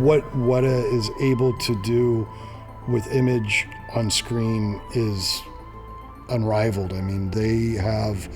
what Weta is able to do with image on screen is unrivaled. I mean, they have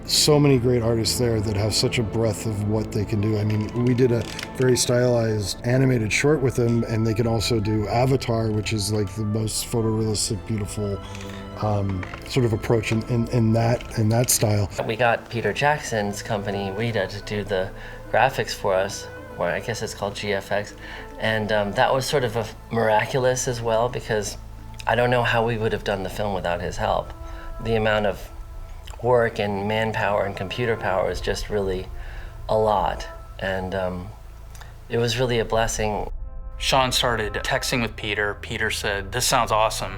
so many great artists there that have such a breadth of what they can do. I mean, we did a very stylized animated short with them, and they can also do Avatar, which is like the most photorealistic, beautiful sort of approach in that style. We got Peter Jackson's company, Weta, to do the graphics for us, or I guess it's called GFX, and that was sort of miraculous as well, because I don't know how we would have done the film without his help. The amount of work and manpower and computer power is just really a lot, and it was really a blessing. Sean started texting with Peter. Peter said, "This sounds awesome.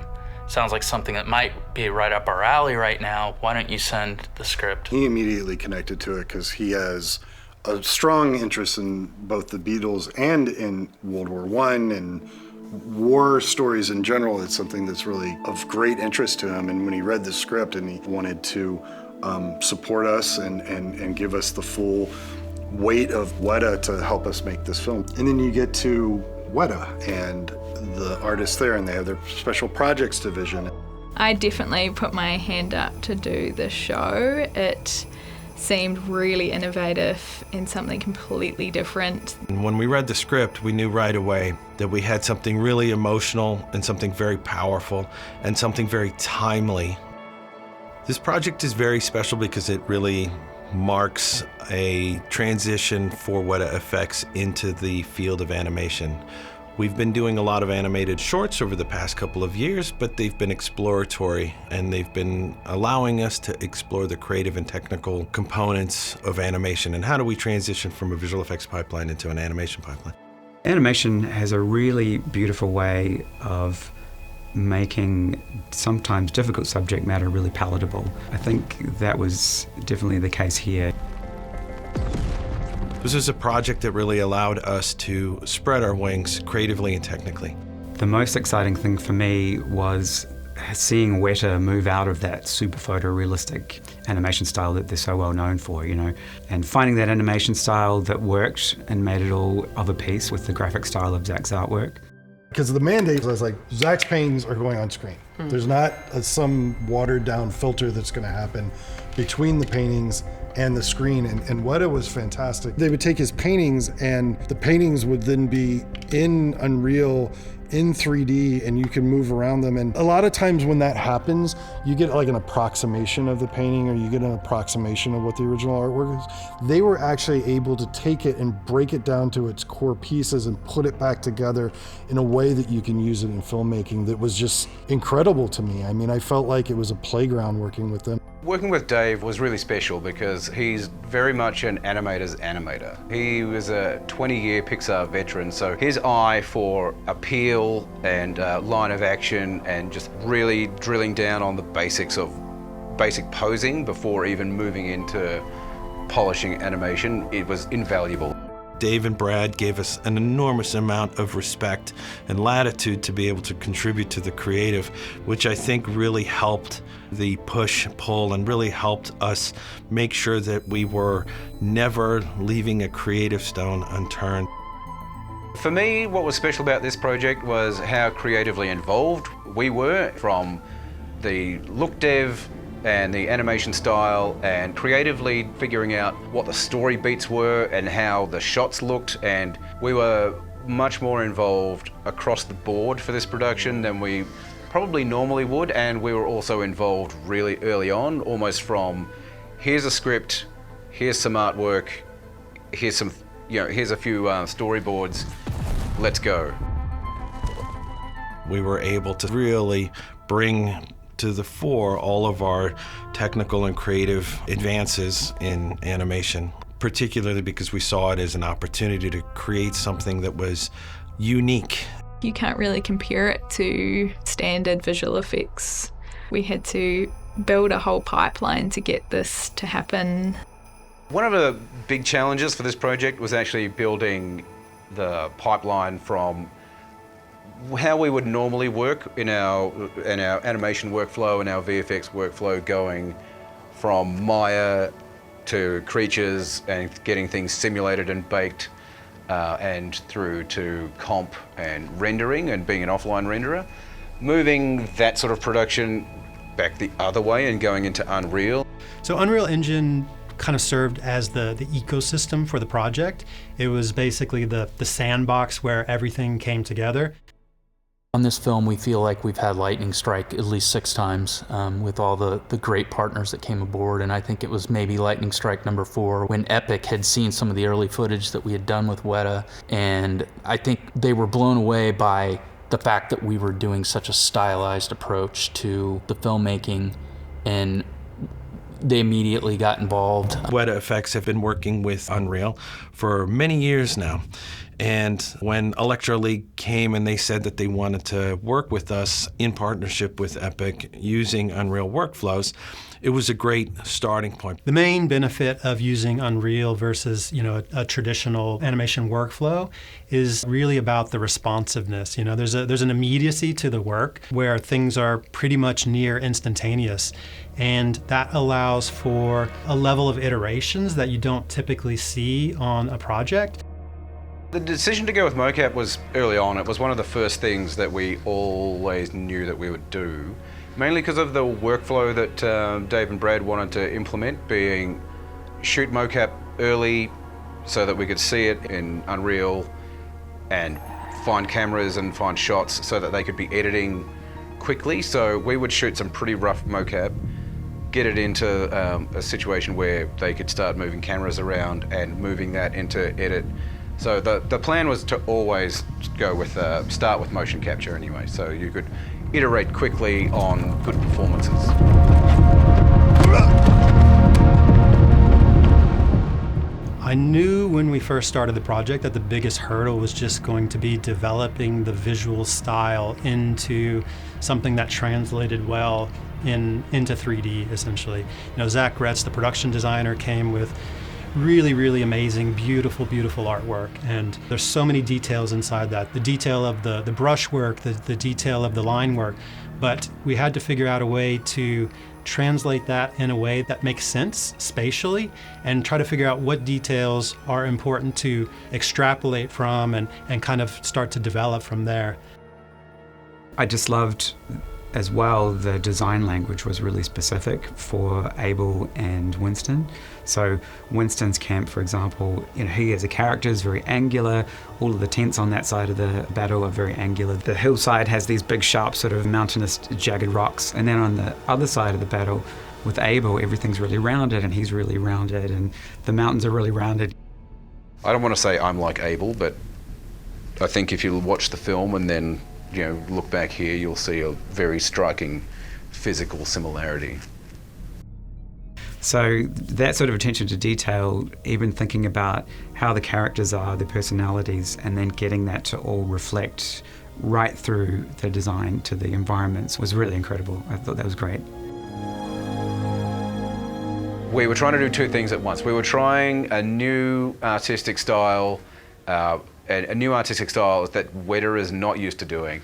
Sounds like something that might be right up our alley right now. Why don't you send the script?" He immediately connected to it because he has a strong interest in both the Beatles and in World War I and war stories in general. It's something that's really of great interest to him. And when he read the script and he wanted to support us and give us the full weight of Weta to help us make this film. And then you get to Weta and the artists there, and they have their special projects division. I definitely put my hand up to do the show. It seemed really innovative and something completely different. When we read the script, we knew right away that we had something really emotional and something very powerful and something very timely. This project is very special because it really marks a transition for Weta Effects into the field of animation. We've been doing a lot of animated shorts over the past couple of years, but they've been exploratory, and they've been allowing us to explore the creative and technical components of animation, and how do we transition from a visual effects pipeline into an animation pipeline. Animation has a really beautiful way of making sometimes difficult subject matter really palatable. I think that was definitely the case here. This is a project that really allowed us to spread our wings creatively and technically. The most exciting thing for me was seeing Weta move out of that super photorealistic animation style that they're so well known for, and finding that animation style that worked and made it all of a piece with the graphic style of Zach's artwork. Because the mandate was like, Zach's paintings are going on screen. There's not some watered down filter that's going to happen between the paintings and the screen, and Weta was fantastic. They would take his paintings, and the paintings would then be in Unreal, in 3D, and you can move around them. And a lot of times when that happens, you get like an approximation of the painting, or you get an approximation of what the original artwork is. They were actually able to take it and break it down to its core pieces and put it back together in a way that you can use it in filmmaking that was just incredible to me. I mean, I felt like it was a playground working with them. Working with Dave was really special because he's very much an animator's animator. He was a 20-year Pixar veteran, so his eye for appeal and line of action and just really drilling down on the basics of basic posing before even moving into polishing animation, it was invaluable. Dave and Brad gave us an enormous amount of respect and latitude to be able to contribute to the creative, which I think really helped the push-pull and really helped us make sure that we were never leaving a creative stone unturned. For me, what was special about this project was how creatively involved we were, from the look dev and the animation style, and creatively figuring out what the story beats were and how the shots looked. And we were much more involved across the board for this production than we probably normally would, and we were also involved really early on, almost from here's a script, here's some artwork, here's some, here's a few storyboards, let's go. We were able to really bring to the fore all of our technical and creative advances in animation, particularly because we saw it as an opportunity to create something that was unique. You can't really compare it to standard visual effects. We had to build a whole pipeline to get this to happen. One of the big challenges for this project was actually building the pipeline from how we would normally work in our animation workflow and our VFX workflow, going from Maya to creatures and getting things simulated and baked, and through to comp and rendering and being an offline renderer, moving that sort of production back the other way and going into Unreal. So Unreal Engine kind of served as the ecosystem for the project. It was basically the sandbox where everything came together. On this film, we feel like we've had lightning strike at least 6 times with all the great partners that came aboard, and I think it was maybe lightning strike number 4 when Epic had seen some of the early footage that we had done with Weta, and I think they were blown away by the fact that we were doing such a stylized approach to the filmmaking, and they immediately got involved. Weta Effects have been working with Unreal for many years now. And when Electro League came and they said that they wanted to work with us in partnership with Epic using Unreal workflows, it was a great starting point. The main benefit of using Unreal versus, a traditional animation workflow is really about the responsiveness. There's an immediacy to the work where things are pretty much near instantaneous, and that allows for a level of iterations that you don't typically see on a project. The decision to go with mocap was early on. It was one of the first things that we always knew that we would do, mainly because of the workflow that Dave and Brad wanted to implement, being shoot mocap early so that we could see it in Unreal and find cameras and find shots so that they could be editing quickly. So we would shoot some pretty rough mocap, get it into a situation where they could start moving cameras around and moving that into edit. So the plan was to always go with start with motion capture anyway, so you could iterate quickly on good performances. I knew when we first started the project that the biggest hurdle was just going to be developing the visual style into something that translated well into 3D, essentially. Zach Gretz, the production designer, came with really, really amazing, beautiful, beautiful artwork. And there's so many details inside that. The detail of the brush work, the detail of the line work. But we had to figure out a way to translate that in a way that makes sense spatially and try to figure out what details are important to extrapolate from and kind of start to develop from there. I just loved as well, the design language was really specific for Abel and Winston. So Winston's camp, for example, he as a character is very angular. All of the tents on that side of the battle are very angular. The hillside has these big, sharp, sort of mountainous, jagged rocks. And then on the other side of the battle, with Abel, everything's really rounded and he's really rounded and the mountains are really rounded. I don't want to say I'm like Abel, but I think if you watch the film and then look back here, you'll see a very striking physical similarity. So that sort of attention to detail, even thinking about how the characters are, their personalities, and then getting that to all reflect right through the design to the environments was really incredible. I thought that was great. We were trying to do 2 things at once. We were trying a new artistic style, that Weta is not used to doing,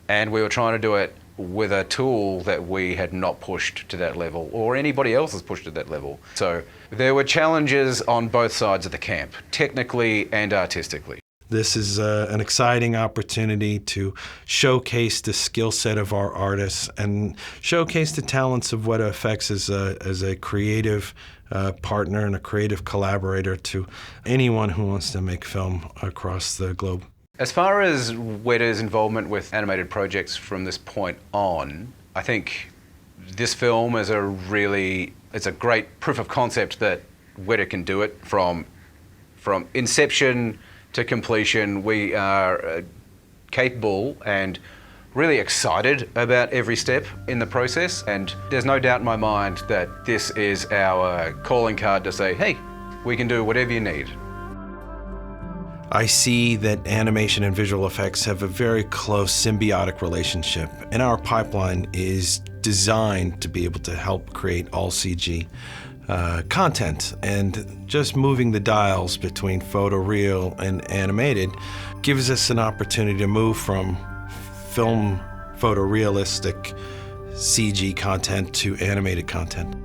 and we were trying to do it with a tool that we had not pushed to that level, or anybody else has pushed to that level. So there were challenges on both sides of the camp, technically and artistically. This is an exciting opportunity to showcase the skill set of our artists and showcase the talents of Weta Effects as a creative partner and a creative collaborator to anyone who wants to make film across the globe. As far as Weta's involvement with animated projects from this point on, I think this film is it's a great proof of concept that Weta can do it from inception to completion. We are capable and really excited about every step in the process, and there's no doubt in my mind that this is our calling card to say, hey, we can do whatever you need. I see that animation and visual effects have a very close symbiotic relationship, and our pipeline is designed to be able to help create all CG content, and just moving the dials between photoreal and animated gives us an opportunity to move from film photorealistic CG content to animated content.